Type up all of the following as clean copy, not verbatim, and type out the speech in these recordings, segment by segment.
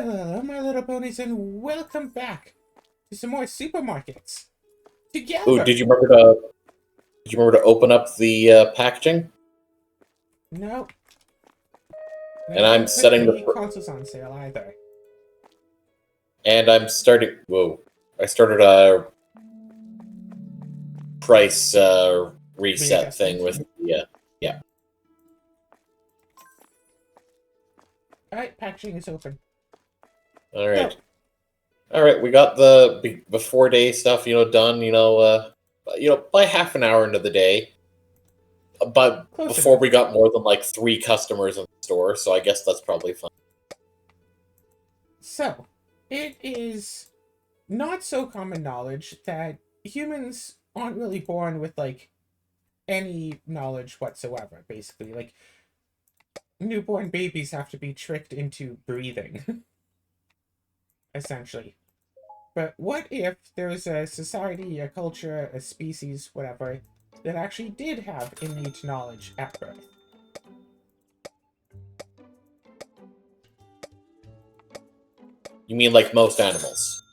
Hello, my little ponies, and welcome back to some more supermarkets Ooh, together. did you remember to open up the packaging? No, I And I'm didn't put setting the the consoles on sale either. and I'm starting. Whoa! I started a price reset thing Readjustment. with the yeah. All right, packaging is open. All So, right, all right. We got the before day stuff, done. By half an hour into the day. But close before enough. we got more than like 3 customers in the store, so I guess that's probably fine. So, it is not so common knowledge that humans aren't really born with like any knowledge whatsoever. Basically, like newborn babies have to be tricked into breathing, essentially. But what if there was a society, a culture, a species, whatever, that actually did have innate knowledge at birth? You mean like most animals?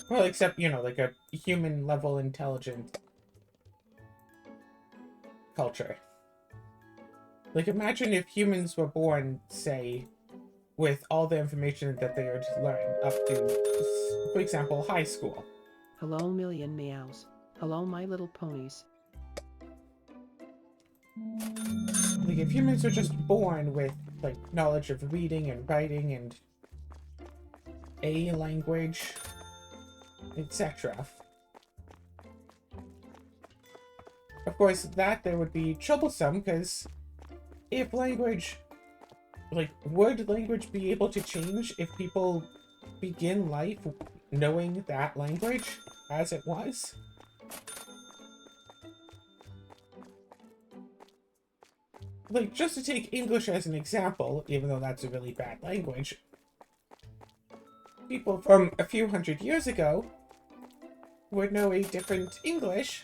Well, except, like a human level intelligent culture. Like, imagine if humans were born, say, with all the information that they would learn up to, for example, high school. Hello, million meows. Hello, my little ponies. Like, if humans were just born with, like, knowledge of reading and writing and a language, etc. Of course, that there would be troublesome, because if language, like, would language be able to change if people begin life knowing that language as it was? Like, just to take English as an example, even though that's a really bad language, people from a few hundred years ago would know a different English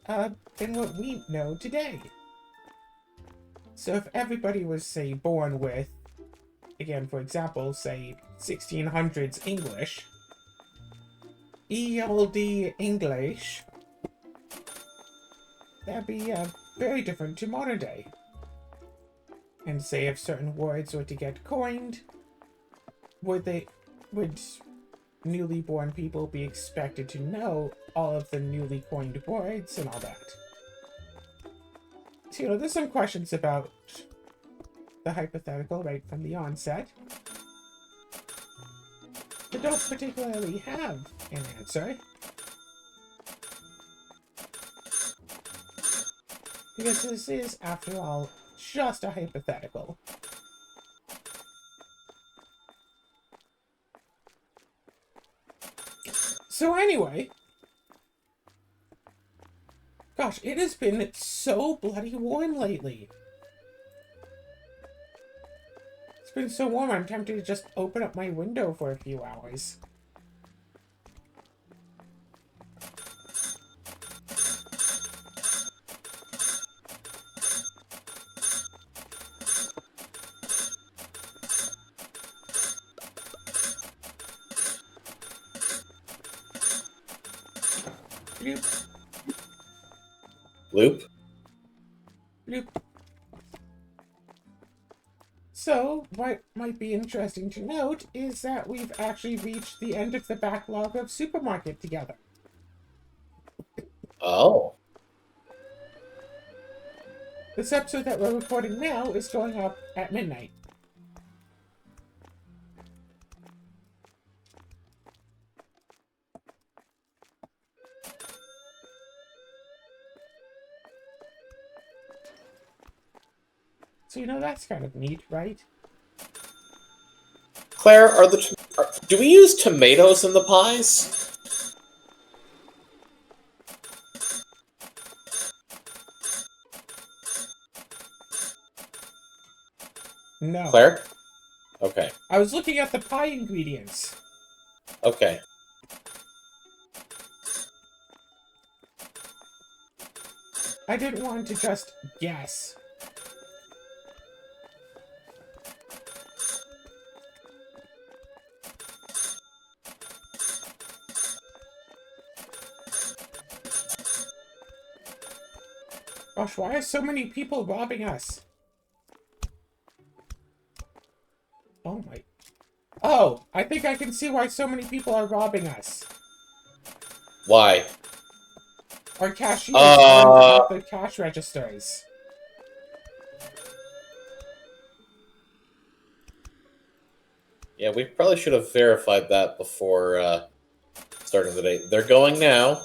than what we know today. So if everybody was, say, born with, again, for example, say, 1600s English, ELD English, that'd be very different to modern day. And say if certain words were to get coined, would newly born people be expected to know all of the newly coined words and all that? So, there's some questions about the hypothetical right from the onset that don't particularly have an answer. Because this is, after all, just a hypothetical. So anyway, gosh, it has been so bloody warm lately. It's been so warm, I'm tempted to just open up my window for a few hours. Bloop, Loop? bloop. So, what might be interesting to note is that we've actually reached the end of the backlog of Supermarket Together. Oh. This episode that we're recording now is going up at midnight. So, that's kind of neat, right? Claire, do we use tomatoes in the pies? No. Claire? Okay. I was looking at the pie ingredients. Okay. I didn't want to just guess. Gosh, why are so many people robbing us? Oh my... Oh, I think I can see why so many people are robbing us. Why? Our cashiers aren't at the cash registers. Yeah, we probably should have verified that before starting the day. They're going now.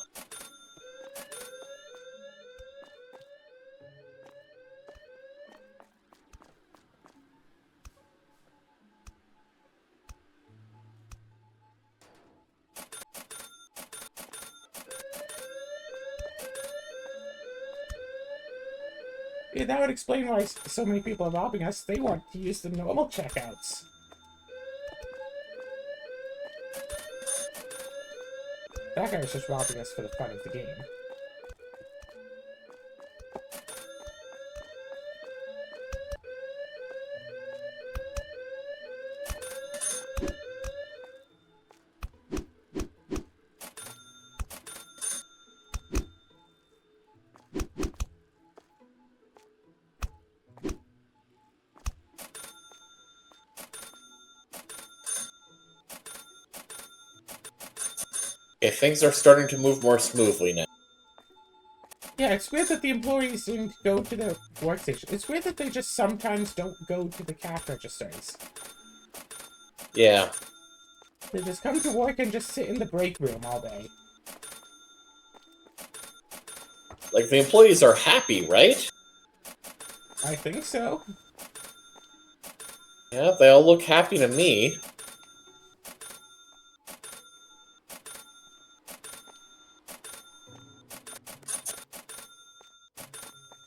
Yeah, that would explain why so many people are robbing us. They want to use the normal checkouts. That guy was just robbing us for the fun of the game. Okay, things are starting to move more smoothly now. Yeah, it's weird that the employees didn't go to the workstation. It's weird that they just sometimes don't go to the cash registers. Yeah. They just come to work and just sit in the break room all day. Like, the employees are happy, right? I think so. Yeah, they all look happy to me.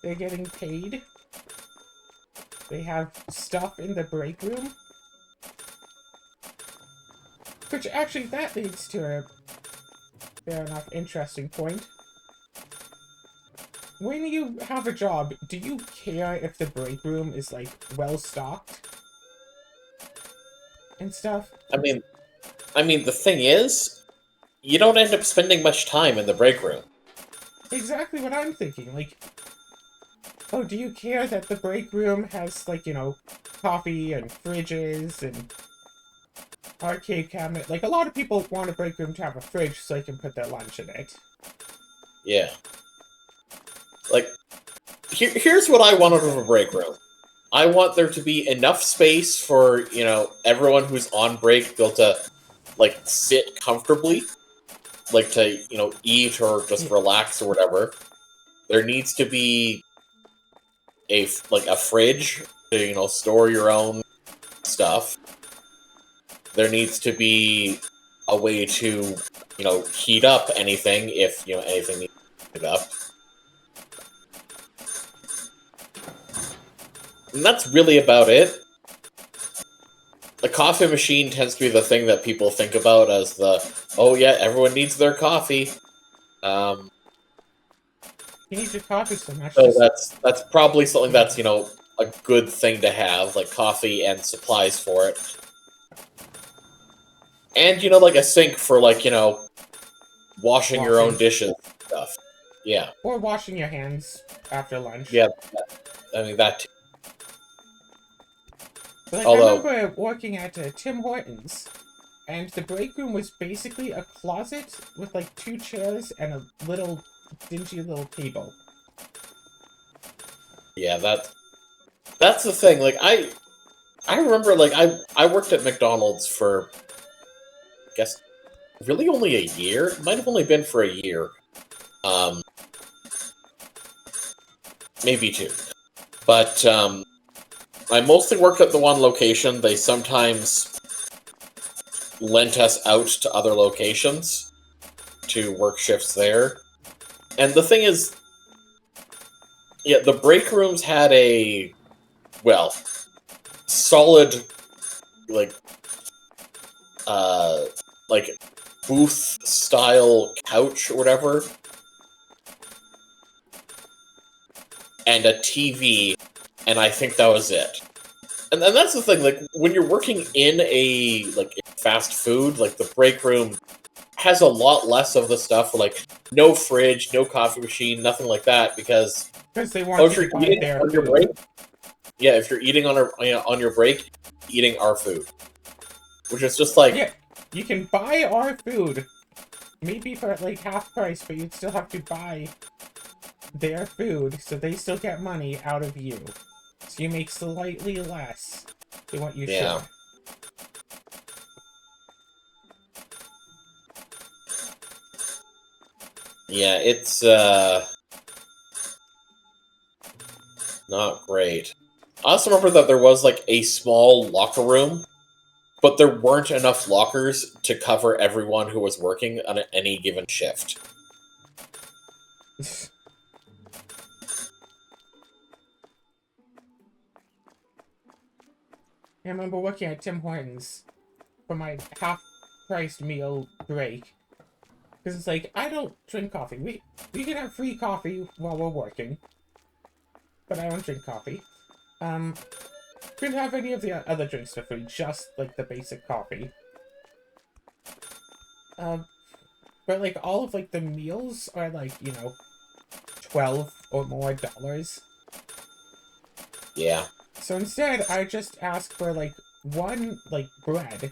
They're getting paid. They have stuff in the break room. Which, actually, that leads to a fair enough interesting point. When you have a job, do you care if the break room is, like, well-stocked? And stuff? I mean, the thing is, you don't end up spending much time in the break room. Exactly what I'm thinking. Like, oh, do you care that the break room has, like, you know, coffee and fridges and arcade cabinet? Like, a lot of people want a break room to have a fridge so they can put their lunch in it. Yeah. Like, here's what I want out of a break room. I want there to be enough space for, you know, everyone who's on break to be able to, like, sit comfortably. Like, to, you know, eat or just relax or whatever. There needs to be a fridge to, you know, store your own stuff. There needs to be a way to, you know, heat up anything if, you know, anything needs to be heated up. And that's really about it. The coffee machine tends to be the thing that people think about as the, oh yeah, everyone needs their coffee. You need your coffee so much. So that's probably something that's, you know, a good thing to have, like coffee and supplies for it. And, you know, like a sink for, like, you know, washing your own dishes and stuff. Yeah. Or washing your hands after lunch. Yeah, I mean, that too. But, like, Although, I remember working at Tim Hortons, and the break room was basically a closet with, like, 2 chairs and a little, dingy little table. yeah, that's the thing. Like, I remember, like, I worked at McDonald's for, I guess, really only a year? It might have only been for a year. Maybe 2. But, I mostly worked at the one location. They sometimes lent us out to other locations to work shifts there. And the thing is, yeah, the break rooms had a, well, solid, like booth-style couch or whatever, and a TV, and I think that was it. And that's the thing, like, when you're working in a, like, fast food, like, the break room has a lot less of the stuff, like, no fridge, no coffee machine, nothing like that, because Because they Oh, want if you you're to buy eating their on your food. break, yeah, if you're eating on your break, eating our food, which is just like, Yeah, you can buy our food, maybe for like half price, but you'd still have to buy their food, so they still get money out of you. So you make slightly less than what you yeah. should. Yeah, it's not great. I also remember that there was like a small locker room, but there weren't enough lockers to cover everyone who was working on any given shift. I remember working at Tim Hortons for my half-priced meal break. Because it's like, I don't drink coffee. We can have free coffee while we're working. But I don't drink coffee. Couldn't have any of the other drinks for free, just like the basic coffee. But like all of like the meals are like, you know, $12 or more. Yeah. So instead, I just ask for like one like bread,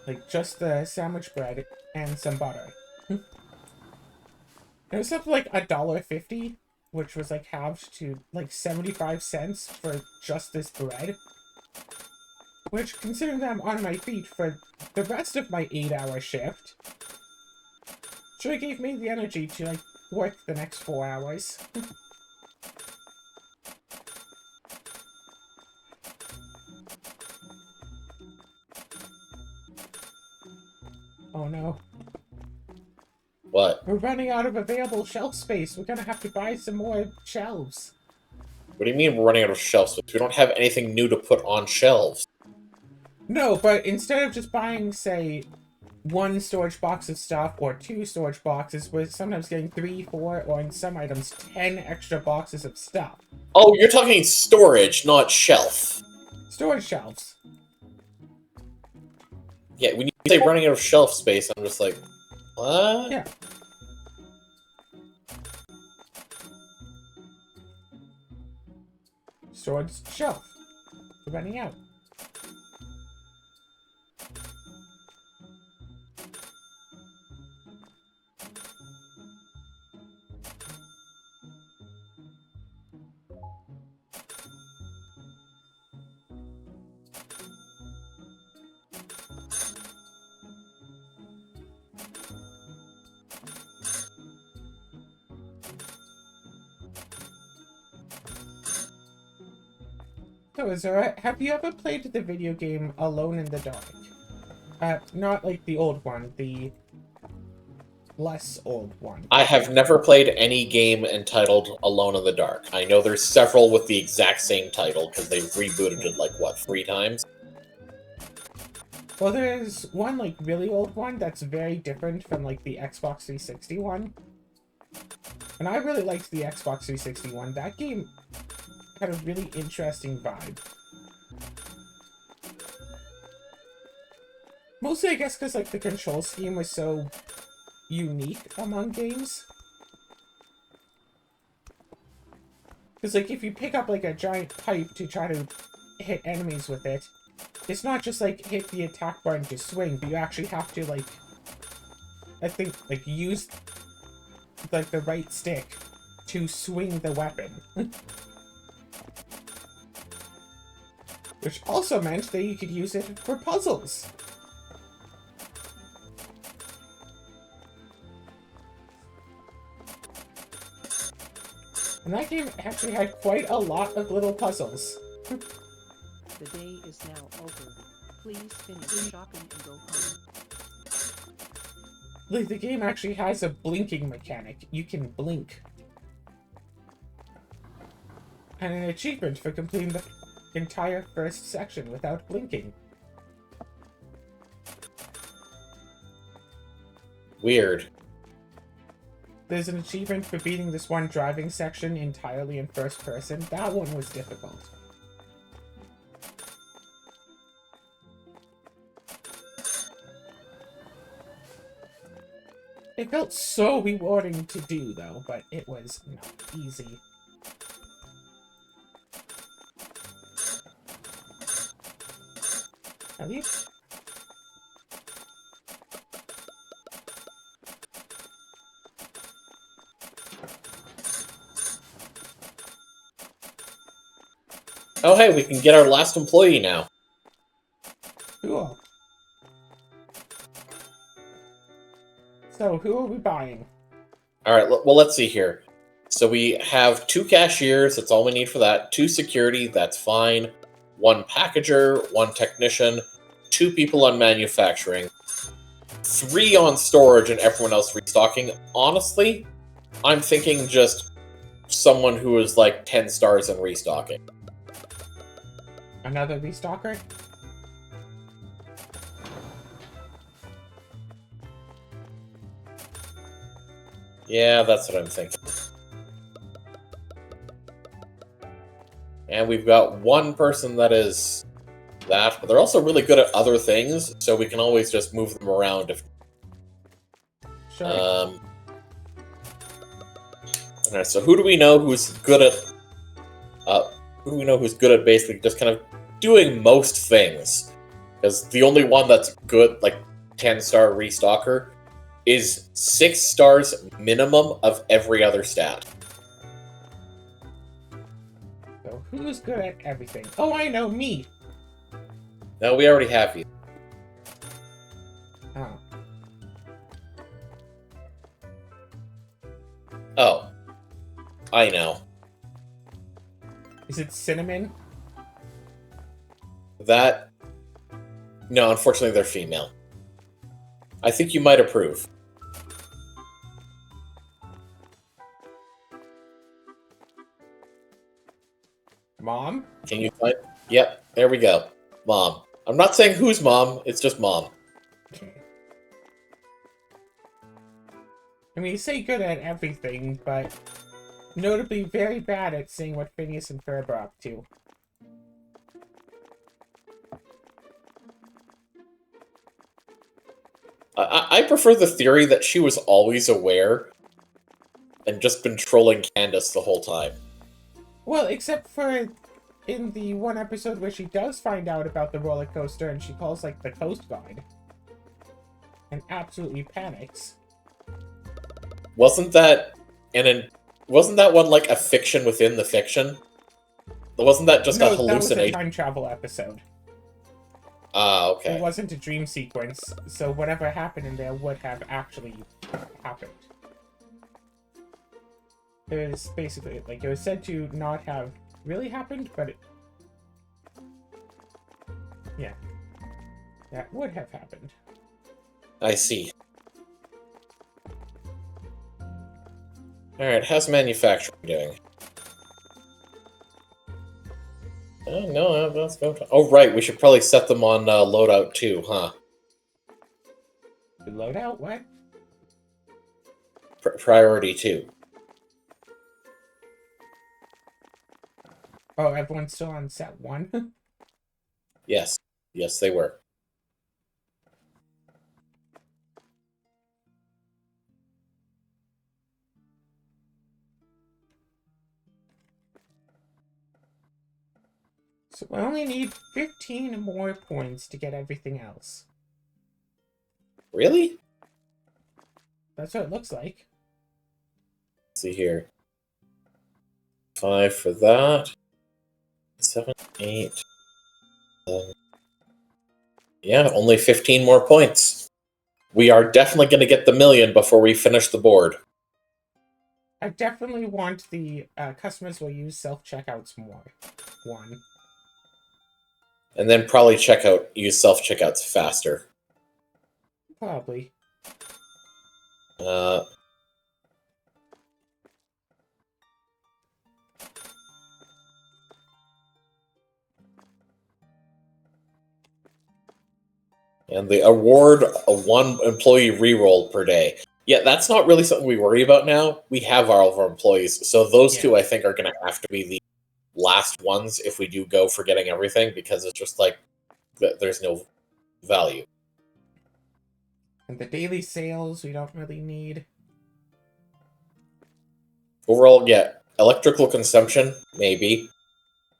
like just the sandwich bread and some butter. It was something like $1.50, which was like halved to like 75 cents for just this bread. Which, considering that I'm on my feet for the rest of my 8-hour shift, sure gave me the energy to like work the next 4 hours. Oh no. What? We're running out of available shelf space. We're gonna have to buy some more shelves. What do you mean we're running out of shelf space? We don't have anything new to put on shelves. No, but instead of just buying, say, one storage box of stuff or 2 storage boxes, we're sometimes getting 3, 4, or in some items, 10 extra boxes of stuff. Oh, you're talking storage, not shelf. Storage shelves. Yeah, when you say running out of shelf space, I'm just like, what? Yeah. Storage shelf. We're running out. So, Azura, have you ever played the video game Alone in the Dark? Not like the old one, the less old one. I have never played any game entitled Alone in the Dark. I know there's several with the exact same title, because they rebooted it like, what, 3 times? Well, there's one, like, really old one that's very different from, like, the Xbox 360 one. And I really liked the Xbox 360 one. That game had a really interesting vibe. Mostly, I guess, because, like, the control scheme was so unique among games. Because, like, if you pick up, like, a giant pipe to try to hit enemies with it, it's not just, like, hit the attack button to swing, but you actually have to, like, I think, like, use, like, the right stick to swing the weapon. Which also meant that you could use it for puzzles. And that game actually had quite a lot of little puzzles. The day is now over. Please finish shopping and go home. Like, the game actually has a blinking mechanic. You can blink. And an achievement for completing the entire first section without blinking. Weird. There's an achievement for beating this one driving section entirely in first person. That one was difficult. It felt so rewarding to do, though, but it was not easy. Have you? Oh, hey, we can get our last employee now. Cool. So, who are we buying? All right, well, let's see here. So we have 2 cashiers, that's all we need for that. 2 security, that's fine. 1 packager, 1 technician, 2 people on manufacturing, 3 on storage, and everyone else restocking. Honestly, I'm thinking just someone who is like 10 stars in restocking. Another restocker? Yeah, that's what I'm thinking. And we've got 1 person that is that, but they're also really good at other things, so we can always just move them around if Sure. Alright, so who do we know who's good at basically just kind of doing most things? Because the only one that's good, like 10-star restocker, is 6 stars minimum of every other stat. So, who's good at everything? Oh, I know, me! No, we already have you. Oh. Oh. I know. Is it Cinnamon? That... No, unfortunately they're female. I think you might approve. Mom? Can you find... Yep, there we go. Mom. I'm not saying who's mom, it's just mom. I mean, you say good at everything, but notably very bad at seeing what Phineas and Ferb are up to. I prefer the theory that she was always aware and just been trolling Candace the whole time. Well, except for in the one episode where she does find out about the roller coaster and she calls, like, the Coast Guard. And absolutely panics. Wasn't that one like a fiction within the fiction? Wasn't that just a No, that was a hallucination? time travel episode. Ah, okay. It wasn't a dream sequence, so whatever happened in there would have actually happened. It was basically, like, it was said to not have really happened, but it... Yeah. That would have happened. I see. Alright, how's manufacturing doing? Oh, no, let's go. Oh, right, we should probably set them on loadout too, huh? The loadout? What? Priority 2. Oh, everyone's still on set 1? Yes. Yes, they were. So I only need 15 more points to get everything else. Really? That's what it looks like. Let's see here. 5 for that. 7, 8. Yeah, only 15 more points. We are definitely going to get the million before we finish the board. I definitely want the customers will use self-checkouts more. 1. And then probably use self-checkouts faster. Probably. And the award a 1 employee reroll per day. Yeah, that's not really something we worry about now. We have all of our employees. So those two, I think, are going to have to be the last ones if we do go for getting everything, because it's just like, there's no value. And the daily sales we don't really need. Overall, yeah, electrical consumption, maybe.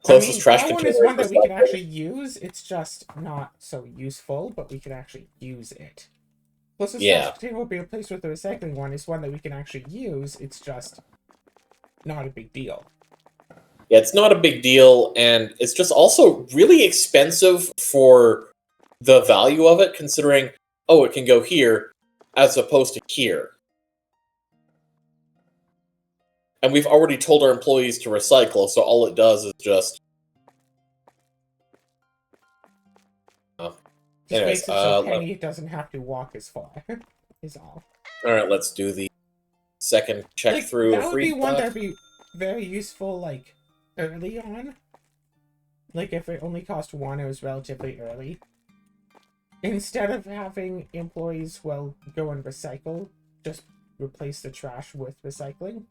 Closest trash that one container is one that we can recycling. actually use. It's just not so useful, but we can actually use it. Closest Yeah. trash container will be replaced with the recycling one. Is one that we can actually use. It's just not a big deal. Yeah, it's not a big deal, and it's just also really expensive for the value of it, considering, oh, it can go here, as opposed to here. And we've already told our employees to recycle, so all it does is just... Just Anyways, makes it so Penny doesn't have to walk as far. Is all. Alright, let's do the second check Like, through that of would be one Readbot. that'd be very useful, like, early on. Like, if it only cost one, it was relatively early. Instead of having employees, well, go and recycle, just replace the trash with recycling.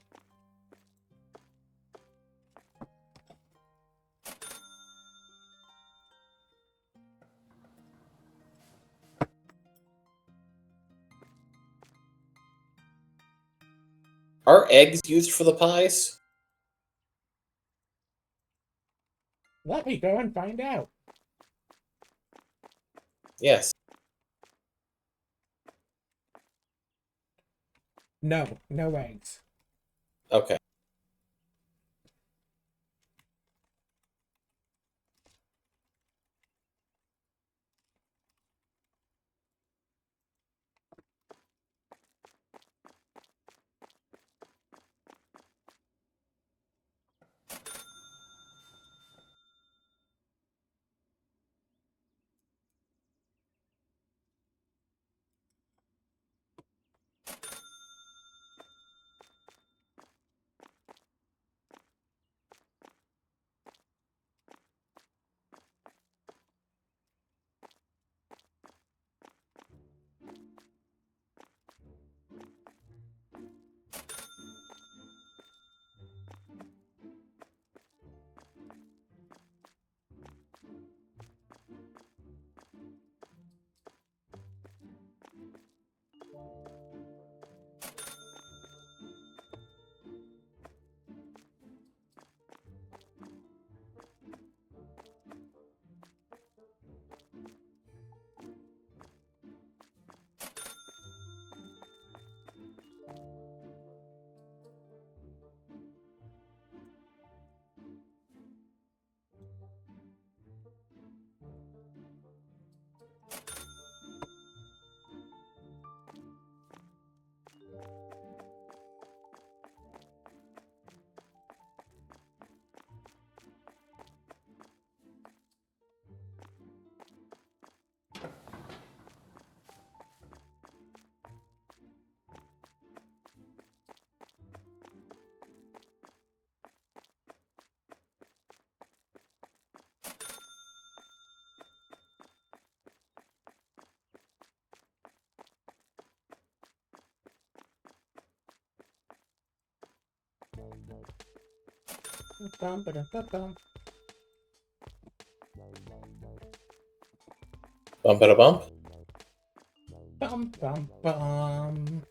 Are eggs used for the pies? Let me go and find out. Yes. No, no eggs. Okay. Bum, ba, dum, bum. Bump it a bump. Bum, bum, bum.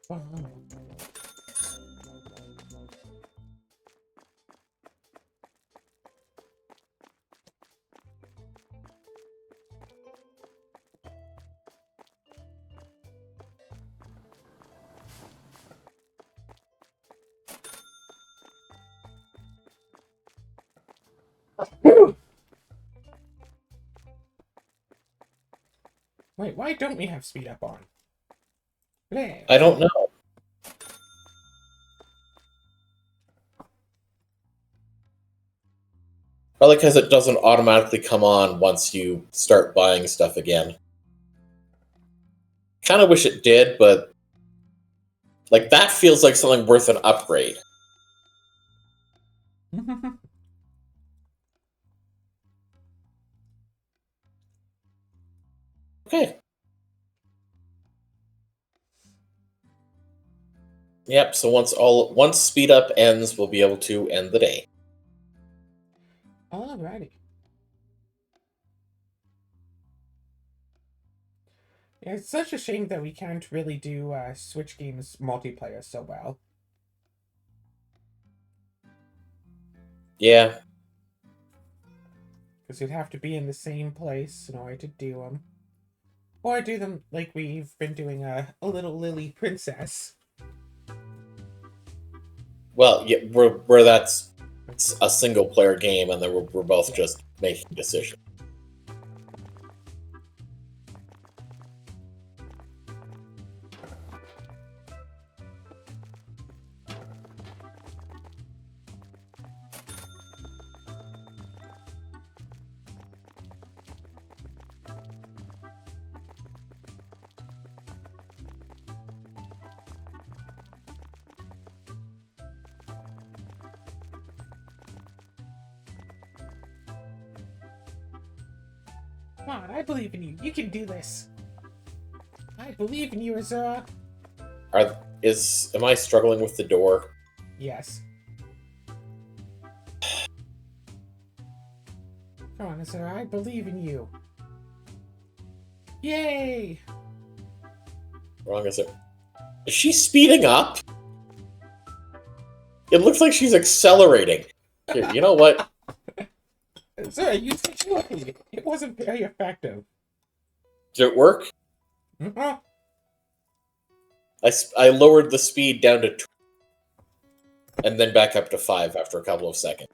Bum. Wait, why don't we have speed up on? Bleh. I don't know. Probably because it doesn't automatically come on once you start buying stuff again. Kind of wish it did, but like that feels like something worth an upgrade. Okay. Yep, so once speed up ends, we'll be able to end the day. Alrighty. Yeah, it's such a shame that we can't really do Switch games multiplayer so well. Yeah. Because you'd have to be in the same place in order to do them. Or do them like we've been doing a Little Lily Princess. Well, yeah, where that's a single player game, and then we're both just making decisions. Come on, I believe in you. You can do this. I believe in you, Azura. Am I struggling with the door? Yes. Come on, Azura. I believe in you. Yay! Wrong is it? Is she speeding up? It looks like she's accelerating. Here, you know what? Azura, you security. It wasn't very effective. Did it work? Mhm. I lowered the speed down to 2, and then back up to 5 after a couple of seconds.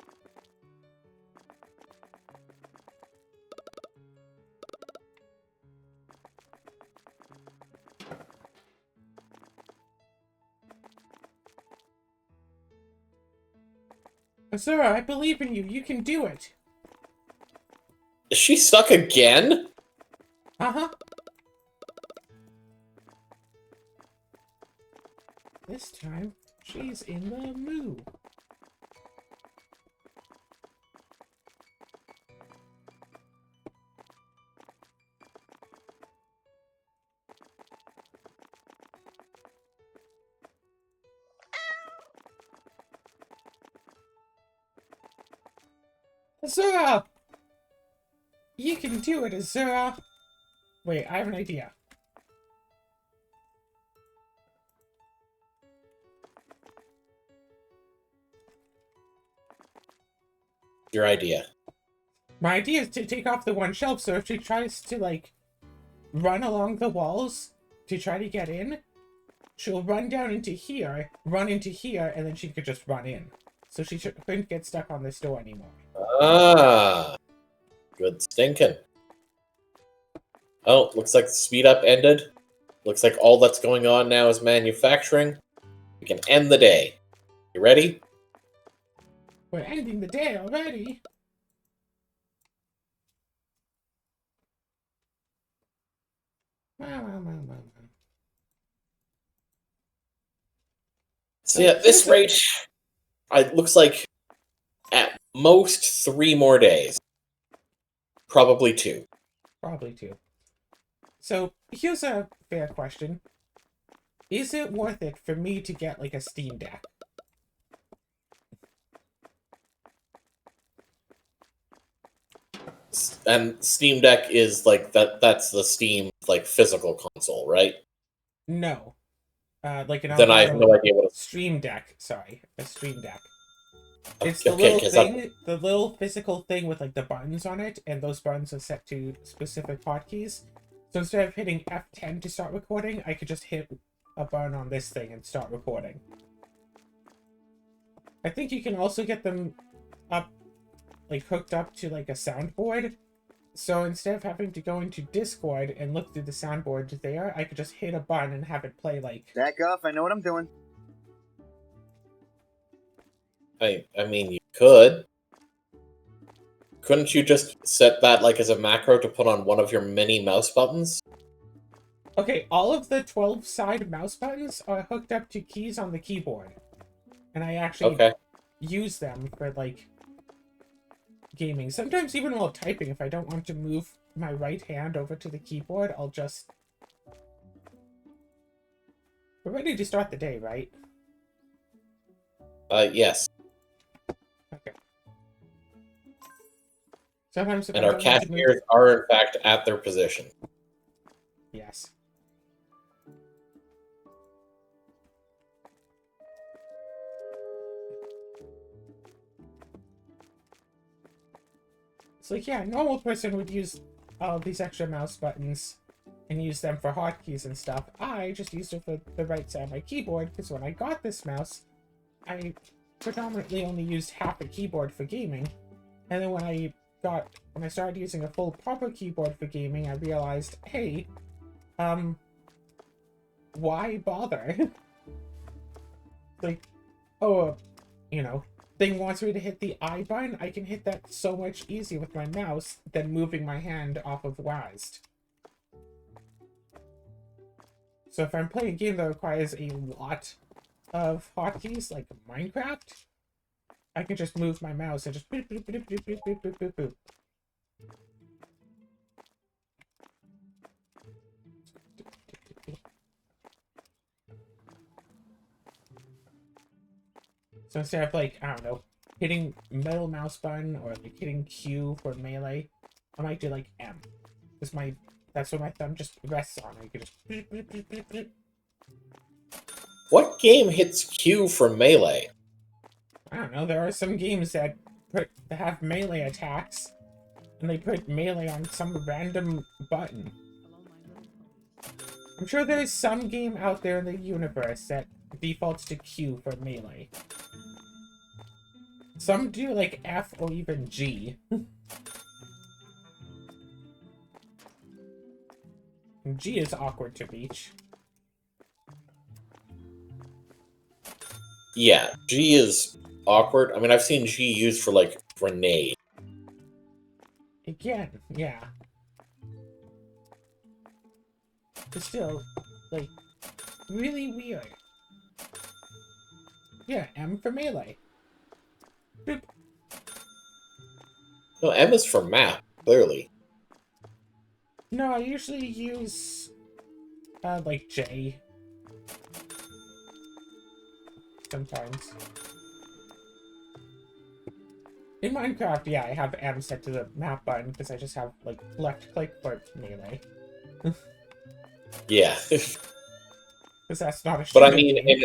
Azura, I believe in you. You can do it. Is she stuck again? Uh-huh. This time, she's in the mood. Azura! You can do it, Azura! Wait, I have an idea. Your idea. My idea is to take off the one shelf, so if she tries to, like, run along the walls to try to get in, she'll run down into here, run into here, and then she could just run in. So she couldn't get stuck on this door anymore. Ah. Good stinking. Oh, looks like the speed up ended. Looks like all that's going on now is manufacturing. We can end the day. You ready? We're ending the day already! So yeah, at this rate, it looks like at most 3 more days. Probably 2. Probably 2. So, here's a fair question. Is it worth it for me to get, like, a Steam Deck? And Steam Deck is like that's the Steam like physical console, right? No. Like an Then I have no idea what Stream Deck. Sorry, a Stream Deck. it's It's the okay, little thing, the little physical thing with like the buttons on it, and those buttons are set to specific hotkeys. So instead of hitting F10 to start recording, I could just hit a button on this thing and start recording. I think you can also get them up, like hooked up to like a soundboard, So instead of having to go into Discord and look through the soundboard there, I could just hit a button and have it play like... Back off, I know what I'm doing. I mean, you could. Couldn't you just set that like as a macro to put on one of your many mouse buttons? Okay, all of the 12-side mouse buttons are hooked up to keys on the keyboard. And I actually use them for, like, gaming. Sometimes even while typing, if I don't want to move my right hand over to the keyboard, I'll just... We're ready to start the day, right? Yes. Okay. Sometimes if And I our don't want to move... cashiers are, in fact, at their position. Yes. It's like, yeah, a normal person would use all these extra mouse buttons and use them for hotkeys and stuff. I just used it for the right side of my keyboard, because when I got this mouse, I predominantly only used half a keyboard for gaming. And then when I started using a full proper keyboard for gaming, I realized, hey, why bother? Like, oh, you know, thing wants me to hit the I button, I can hit that so much easier with my mouse than moving my hand off of WASD. So if I'm playing a game that requires a lot of hotkeys, like Minecraft, I can just move my mouse and just boop, boop, boop, boop, boop, boop, boop, boop, boop. So instead of, like, I don't know, hitting middle mouse button or like hitting Q for melee, I might do like M. That's what my thumb just rests on. I could just boop, boop, boop, boop, boop. What game hits Q for melee? I don't know, there are some games that have melee attacks, and they put melee on some random button. Hello, my little ponies. I'm sure there's some game out there in the universe that defaults to Q for melee. Some do like F or even G. G is awkward to reach. Yeah, G is awkward. I mean, I've seen G used for, like, grenade. Again, yeah. But still, like, really weird. Yeah, M for melee. Boop. No, M is for map, clearly. No, I usually use, like J. Sometimes. In Minecraft, yeah, I have M set to the map button because I just have, like, left click for melee. Yeah. Because that's not a But I shooting mean, game.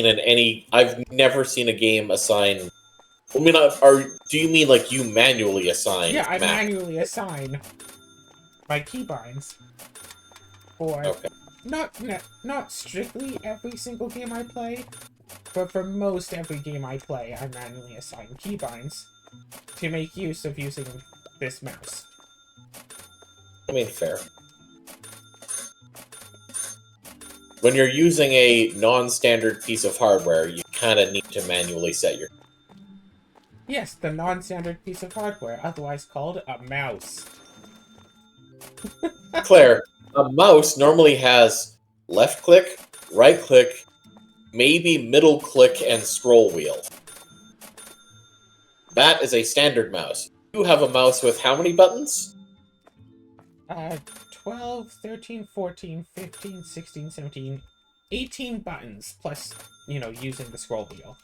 in any, I've never seen a game assign. I mean, do you mean like you manually assign? Yeah, I map? manually assign my keybinds for not strictly every single game I play, but for most every game I play, I manually assign keybinds to make use of using this mouse. I mean, fair. When you're using a non-standard piece of hardware, you kind of need to manually set your... Yes, the non-standard piece of hardware, otherwise called a mouse. Claire, a mouse normally has left click, right click, maybe middle click, and scroll wheel. That is a standard mouse. You have a mouse with how many buttons? 12, 13, 14, 15, 16, 17, 18 buttons, plus, you know, using the scroll wheel.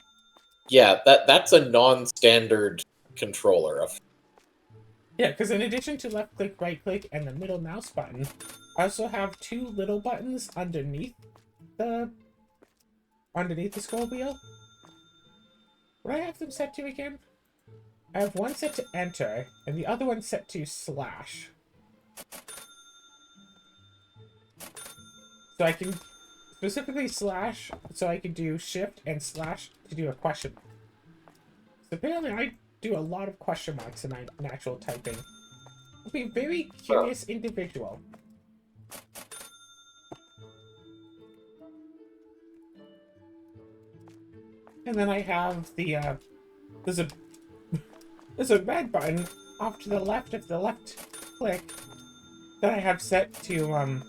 Yeah, that's a non-standard controller of... Yeah, because in addition to left click, right click, and the middle mouse button, I also have two little buttons underneath the scroll wheel. What do I have them set to again? I have one set to enter, and the other one set to slash. So I can specifically slash, so I can do shift and slash to do a question. So apparently do a lot of question marks in my natural typing. I'll be a very curious individual. And then I have the, there's a, there's a red button off to the left of the left click that I have set to,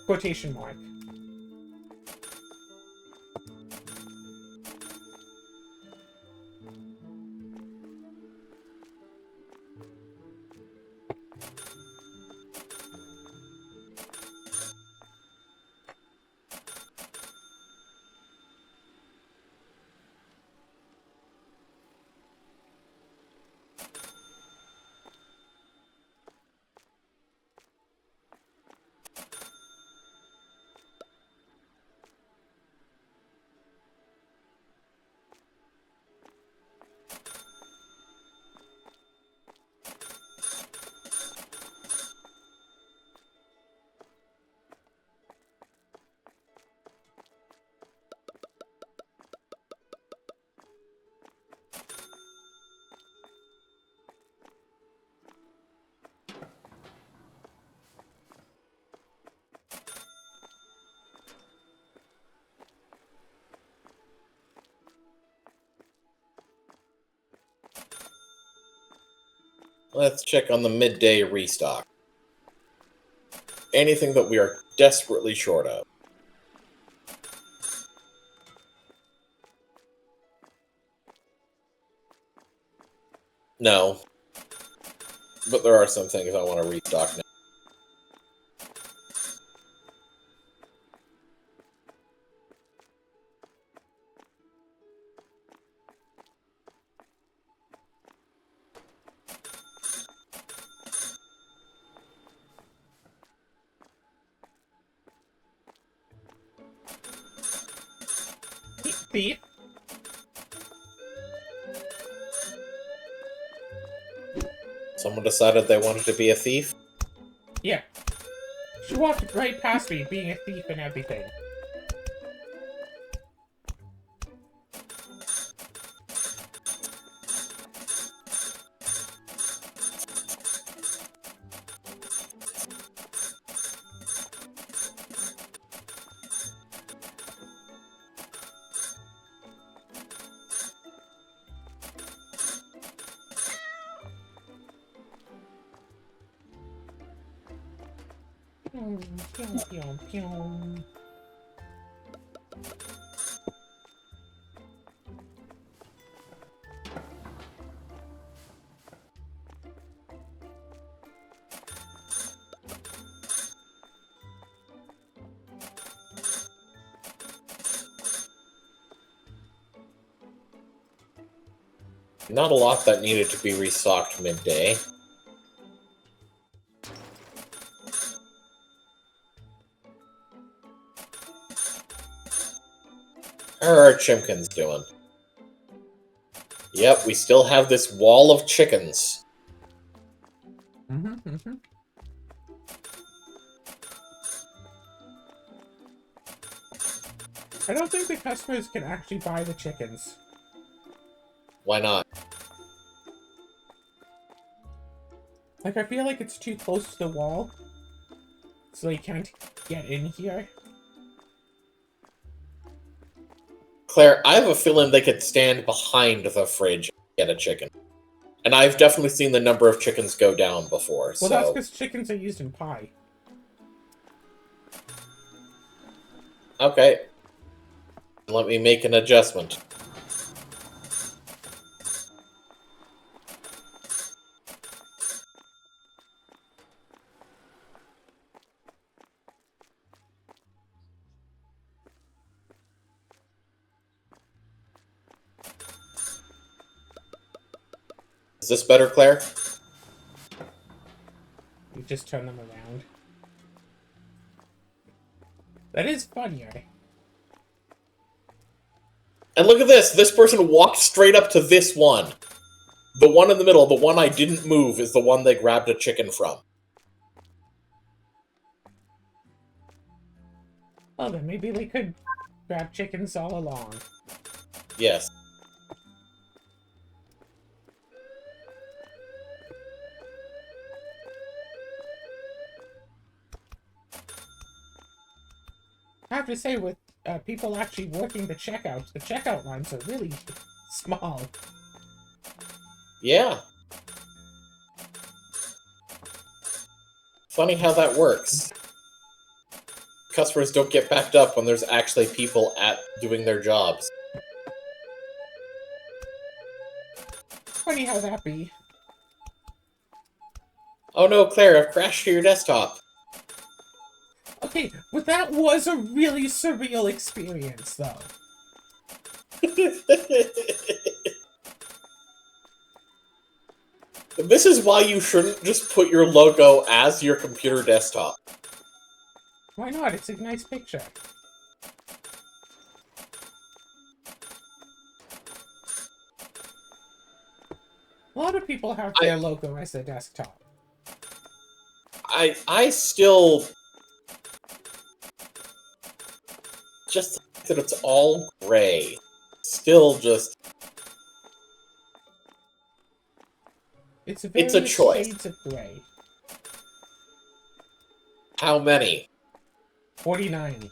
quotation mark. Let's check on the midday restock. Anything that we are desperately short of. No. But there are some things I want to restock now. Thief. Someone decided they wanted to be a thief? Yeah. She walked right past me, being a thief and everything. Pew, pew, pew. Not a lot that needed to be restocked midday. How are our chimkins doing? Yep, we still have this wall of chickens. I don't think the customers can actually buy the chickens. Why not? Like, I feel like it's too close to the wall, so they can't get in here. Claire, I have a feeling they could stand behind the fridge and get a chicken. And I've definitely seen the number of chickens go down before, Well, that's so... because chickens are used in pie. Okay. Let me make an adjustment. Is this better, Claire? You just turn them around. That is funnier. And look at this! This person walked straight up to this one. The one in the middle, the one I didn't move, is the one they grabbed a chicken from. Oh, then maybe they could grab chickens all along. Yes. have to say, with people actually working the checkout lines are really small. Yeah. Funny how that works. Customers don't get backed up when there's actually people doing their jobs. Funny how that be. Oh no, Claire, I've crashed to your desktop. Okay, but that was a really surreal experience, though. This is why you shouldn't just put your logo as your computer desktop. Why not? It's a nice picture. A lot of people have their logo as their desktop. I still just think that it's all gray. Still just It's a various choice. shades of gray. How many? 49.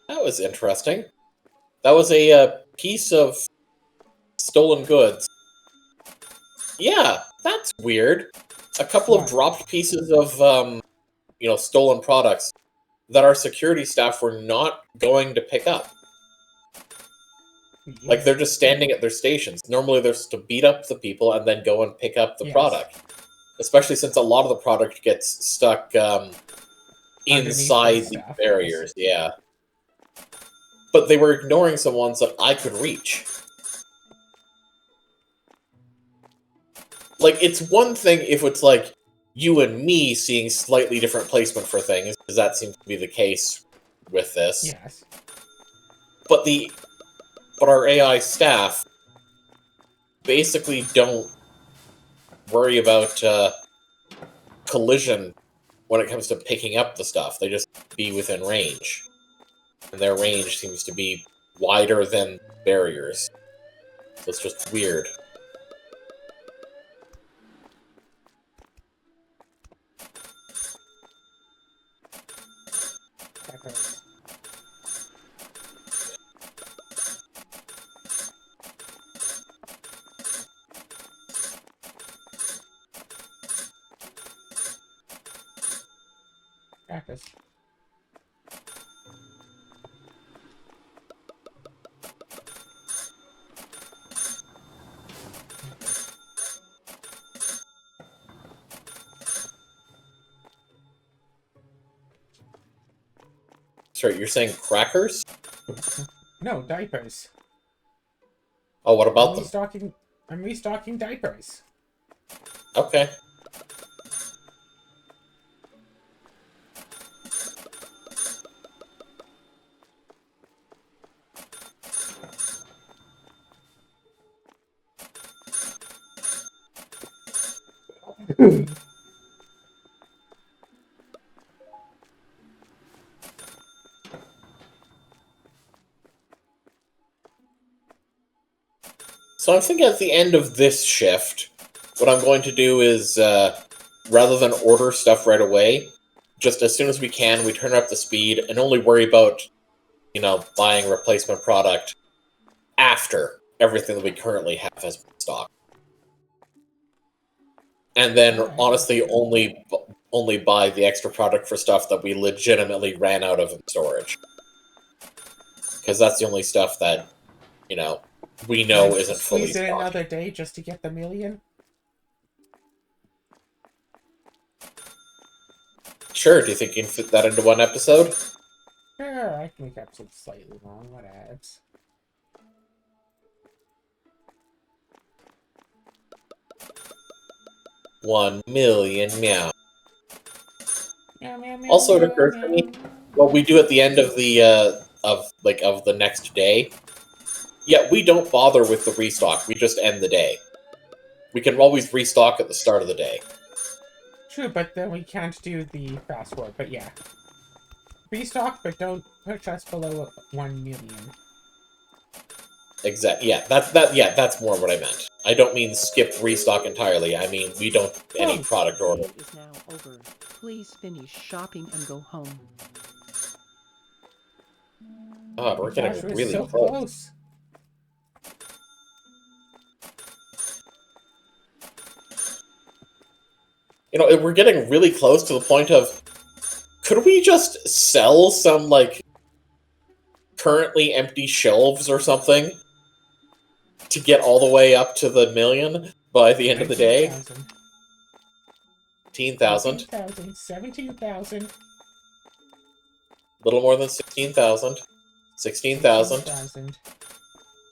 That was interesting. That was a piece of stolen goods. Yeah, that's weird. A couple of What? dropped pieces of, stolen products that our security staff were not going to pick up. Like, they're just standing at their stations. Normally, they're supposed to beat up the people and then go and pick up the Yes. product. Especially since a lot of the product gets stuck inside the the staff, barriers, yeah. But they were ignoring some ones that I could reach. Like, it's one thing if it's like you and me seeing slightly different placement for things, because that seems to be the case with this. Yes. But our AI staff basically don't worry about collision when it comes to picking up the stuff. They just be within range. And their range seems to be wider than barriers. So it's just weird. Crackers. Sorry, you're saying crackers? No, diapers. Oh, what about them? I'm restocking diapers. Okay. So I'm thinking at the end of this shift, what I'm going to do is, rather than order stuff right away, just as soon as we can, we turn up the speed and only worry about, buying replacement product after everything that we currently have has been stocked. And then, honestly, only buy the extra product for stuff that we legitimately ran out of in storage. Because that's the only stuff that, we know isn't fully Squeeze in stocked. another day just to get the million? Sure, do you think you can fit that into one episode? Sure, I can make episodes slightly long, whatevs. $1 million, meow. Meow, meow, meow, Also, it meow, occurs to me, meow. what we do at the end of the of the next day. Yeah, we don't bother with the restock. We just end the day. We can always restock at the start of the day. True, but then we can't do the fast forward, but yeah. Restock, but don't push us below 1 million. Exactly. Yeah, that's more what I meant. I don't mean skip restock entirely. I mean we don't any Oh. product The order. day is now over. Please finish shopping and go home. God, we're getting Gosh, we're really so close. close. You know, we're getting really close to the point of, could we just sell some, like, currently empty shelves or something to get all the way up to the million by the end of the day? 19,000. 15,000. 18,000. 17,000. Little more than 16,000. 16,000. 16,000.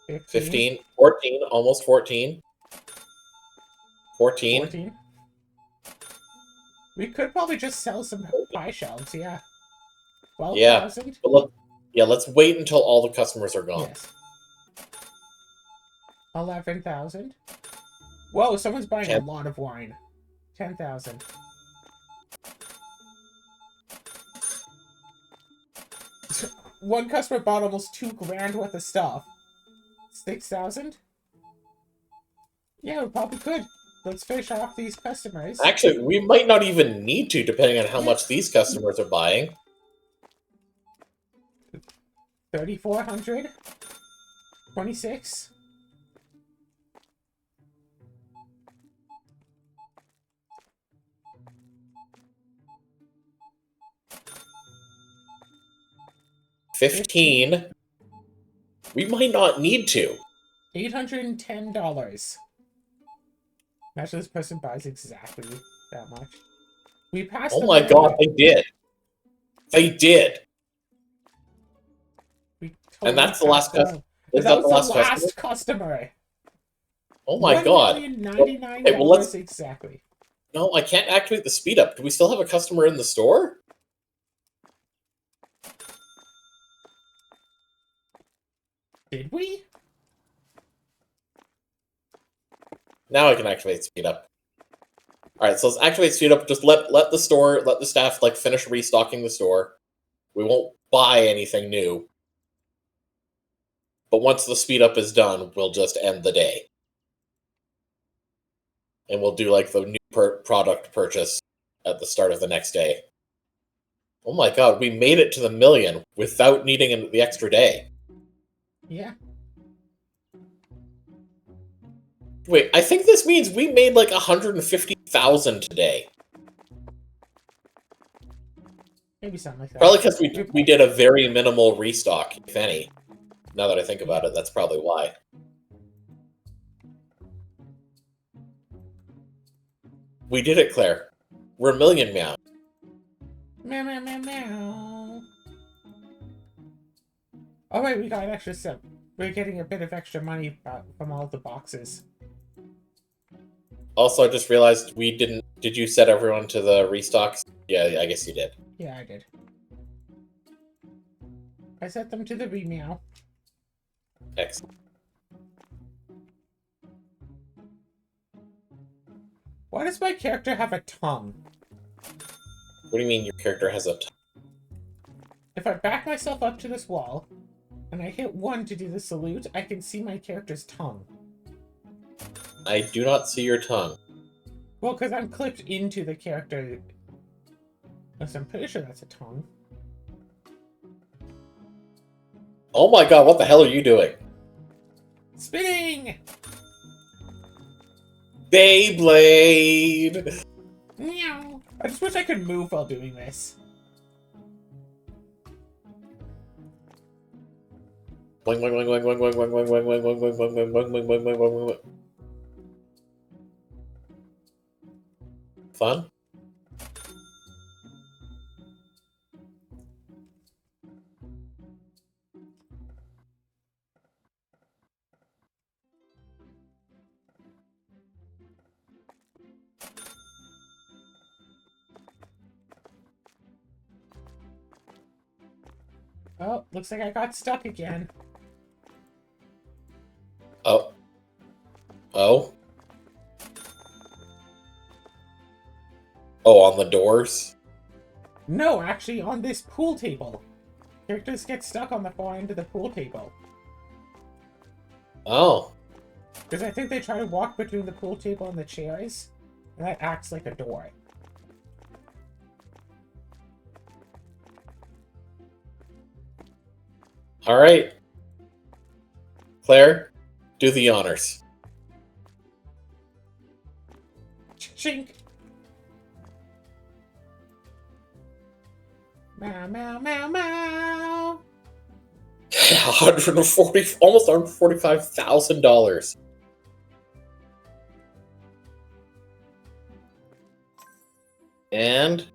15. 15. 14. Almost 14. 14. 14. We could probably just sell some pie shelves, yeah. 12,000? But let's wait until all the customers are gone. Yes. 11,000. Whoa, someone's buying a 10. lot of wine. 10,000. One customer bought almost $2,000 worth of stuff. 6,000? Yeah, we probably could. Let's finish off these customers. Actually, we might not even need to, depending on how Yeah. much these customers are buying. 3,400. 26. $15. We might not need to. $810. Imagine this person buys exactly that much. We passed Oh the my god, million. they did. They did. We And that's the passed last customer. Is That that was the the last last customer? customer. Oh my god. $1,099 Hey, well, let's- exactly. No, I can't activate the speed up. Do we still have a customer in the store? Did we? Now I can activate speed up. Alright, so let's activate speed up. Just let the staff like finish restocking the store. We won't buy anything new. But once the speed up is done, we'll just end the day. And we'll do like the new product purchase at the start of the next day. Oh my god, we made it to the million without needing the extra day. Yeah. Wait, I think this means we made like 150,000 today. Maybe something like that. Probably because we did a very minimal restock, if any. Now that I think about it, that's probably why. We did it, Claire. We're a million now. Meow, meow, meow, meow. Oh wait, we got an extra step. We're getting a bit of extra money from all the boxes. Also, I just realized we didn't... Did you set everyone to the restocks? Yeah, I guess you did. Yeah, I did. I set them to the meow. Excellent. Why does my character have a tongue? What do you mean your character has a... If I back myself up to this wall, and I hit 1 to do the salute, I can see my character's tongue. I do not see your tongue. Well, because I'm clipped into the character. Yes, I'm pretty sure that's a tongue. Oh my god, what the hell are you doing? Spinning! Beyblade! Meow. I just wish I could move while doing this. Boing, boing, boing, boing, boing, boing, boing, boing, boing, boing, boing, boing, boing, boing, boing, boing, boing, boing, boing. Fun? Oh, looks like I got stuck again. Oh. Oh? Oh, on the doors? No, actually on this pool table. Characters get stuck on the far end of the pool table. Oh. Because I think they try to walk between the pool table and the chairs, and that acts like a door. Alright. Claire, do the honors. Chink! Meow, meow, meow, meow! 140, almost $145,000. And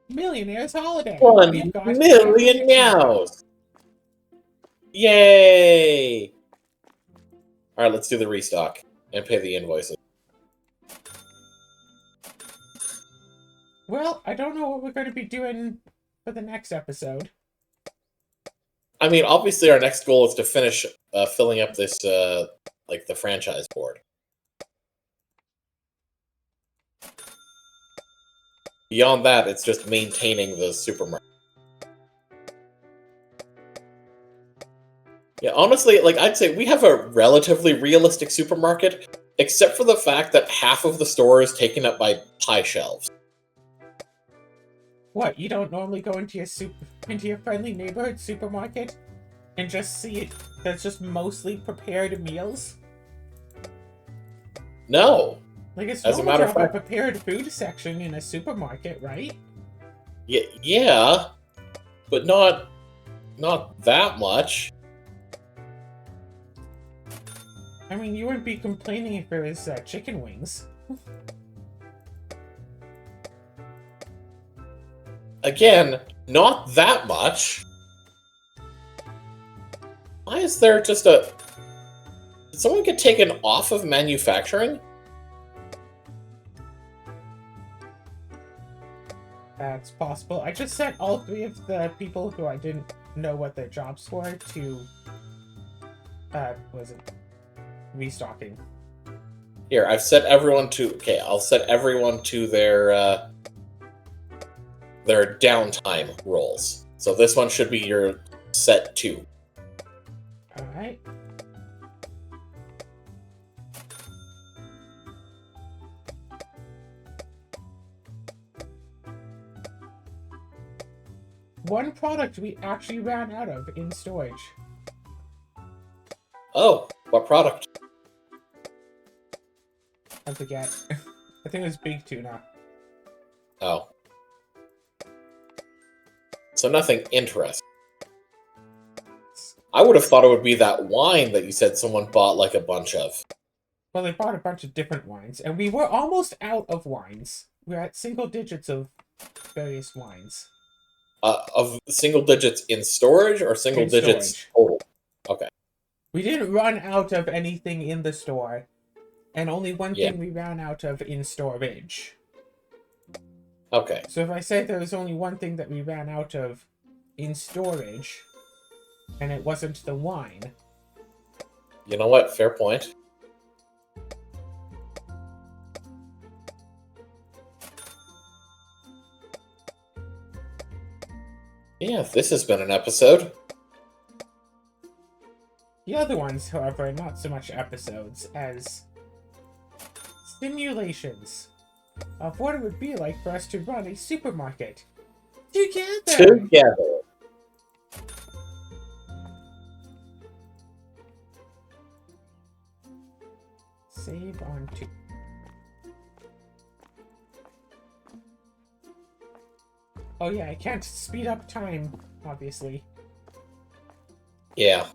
Millionaire's holiday! 1 We've got million meows! Yay! Alright, let's do the restock and pay the invoices. Well, I don't know what we're going to be doing for the next episode. I mean, obviously our next goal is to finish filling up this, like, the franchise board. Beyond that, it's just maintaining the supermarket. Yeah, honestly, like, I'd say we have a relatively realistic supermarket, except for the fact that half of the store is taken up by pie shelves. What, you don't normally go into your friendly neighborhood supermarket and just see it that's just mostly prepared meals? No. Like, it's As a normal matter to of have a fact- prepared food section in a supermarket, right? Yeah, but not that much. I mean, you wouldn't be complaining if it was chicken wings. Again, not that much. Why is there just a... Did someone get taken off of manufacturing? That's possible. I just sent all 3 of the people who I didn't know what their jobs were to, was it restocking? Here, I've set everyone to... Okay, I'll set everyone to their downtime roles. So this one should be your set 2. Alright. One product we actually ran out of in storage. Oh, what product? I forget. I think it was big tuna. Oh. So nothing interesting. I would have thought it would be that wine that you said someone bought like a bunch of. Well, they bought a bunch of different wines, and we were almost out of wines. We're at single digits of various wines. Of single digits in storage or single In digits storage. total? Okay. We didn't run out of anything in the store, and only one Yeah. thing we ran out of in storage. Okay. So if I say there was only one thing that we ran out of in storage, and it wasn't the wine, You know what? Fair point. Yeah, this has been an episode. the other ones, however, are not so much episodes as simulations of what it would be like for us to run a supermarket together. Together. Save on 2. Oh yeah, I can't speed up time, obviously. Yeah.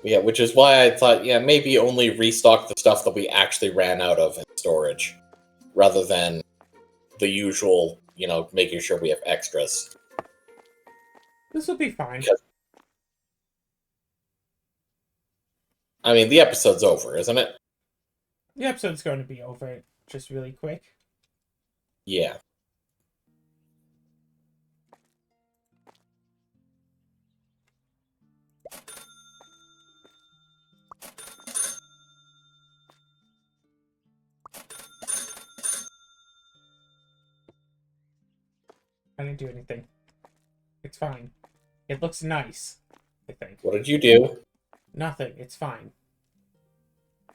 Yeah, which is why I thought, yeah, maybe only restock the stuff that we actually ran out of in storage, rather than the usual, you know, making sure we have extras. This will be fine. I mean, the episode's over, isn't it? The episode's going to be over just really quick. Yeah. I didn't do anything. It's fine. It looks nice. I think. What did you do? Nothing. It's fine.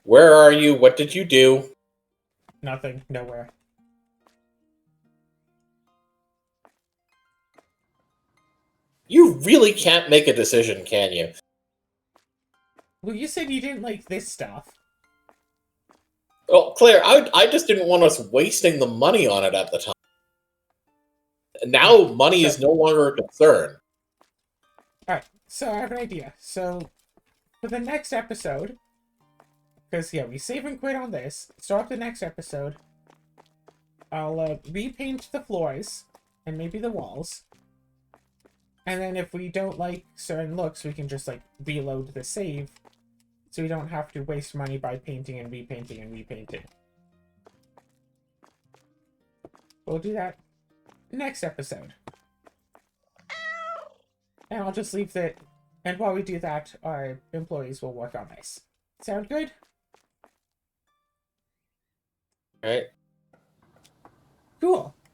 Where are you? What did you do? Nothing. Nowhere. You really can't make a decision, can you? Well, you said you didn't like this stuff. Well, Claire, I just didn't want us wasting the money on it at the time. Now money is no longer a concern. Alright, so I have an idea. So, for the next episode, because, yeah, we save and quit on this, start the next episode, I'll repaint the floors, and maybe the walls, and then if we don't like certain looks, we can just, like, reload the save, so we don't have to waste money by painting and repainting and repainting. We'll do that next episode. And I'll just leave that. And while we do that, our employees will work on this. Sound good? Right? Cool.